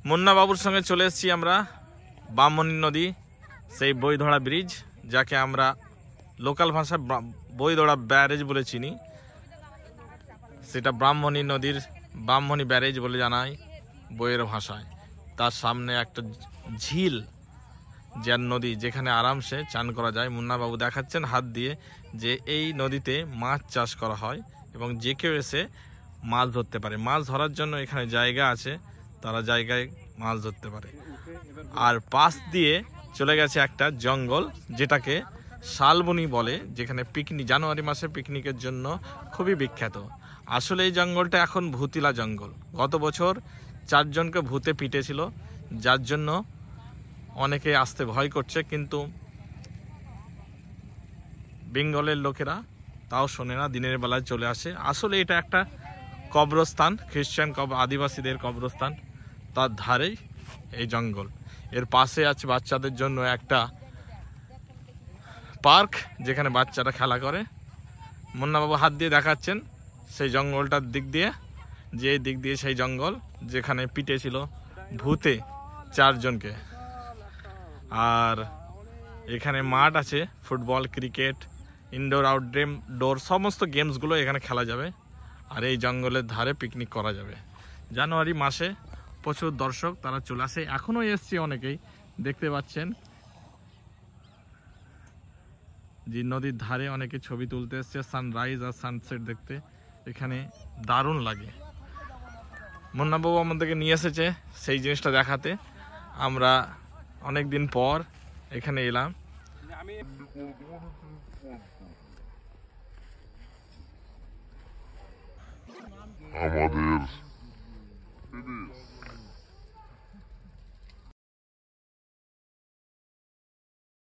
মুন্না বাবুর সঙ্গে চলে এসেছি আমরা ব্রাহ্মণী নদী, সেই বইধরা ব্রিজ, যাকে আমরা লোকাল ভাষায় বইধরা ব্যারেজ বলে চিনি। সেটা ব্রাহ্মণী নদীর ব্রাহ্মণী ব্যারেজ বলে জানায় বইয়ের ভাষায়। তার সামনে একটা ঝিল, যার নদী, যেখানে আরামসে চান করা যায়। মুন্নাবাবু দেখাচ্ছেন হাত দিয়ে যে এই নদীতে মাছ চাষ করা হয় এবং যে কেউ এসে মাছ ধরতে পারে। মাছ ধরার জন্য এখানে জায়গা আছে, তারা জায়গায় মাছ ধরতে পারে। আর পাশ দিয়ে চলে গেছে একটা জঙ্গল, যেটাকে শালবনি বলে, যেখানে পিকনিক, জানুয়ারি মাসে পিকনিকের জন্য খুবই বিখ্যাত। আসলে এই জঙ্গলটা এখন ভূতিলা জঙ্গল। গত বছর 4 জনকে ভূতে পিটেছিল, যার জন্য অনেকে আসতে ভয় করছে, কিন্তু বেঙ্গলের লোকেরা তাও শোনে না, দিনের বেলায় চলে আসে। আসলে এটা একটা কবরস্থান, খ্রিস্টান আদিবাসীদের কবরস্থান। তার ধারেই এই জঙ্গল। এর পাশে আছে বাচ্চাদের জন্য একটা পার্ক, যেখানে বাচ্চারা খেলা করে। মুন্নাবাবু হাত দিয়ে দেখাচ্ছেন সেই জঙ্গলটার দিক দিয়ে, যে দিক দিয়ে সেই জঙ্গল যেখানে পিটেছিল ভূতে 4 জনকে। আর এখানে মাঠ আছে, ফুটবল, ক্রিকেট, ইনডোর আউটডোর সমস্ত গেমসগুলো এখানে খেলা যাবে। আর এই জঙ্গলের ধারে পিকনিক করা যাবে। জানুয়ারি মাসে প্রচুর দর্শক তারা চলে আসে, এখনও এসছে অনেকেই, দেখতে পাচ্ছেন যে নদীর ধারে অনেকে ছবি তুলতে এসছে সানরাইজ আর সানসেট দেখতে। এখানে দারুণ লাগে। মুন্নাবাবু আমাদেরকে নিয়ে এসেছে সেই জিনিসটা দেখাতে। আমরা অনেক দিন পর এখানে এলাম। আমাদের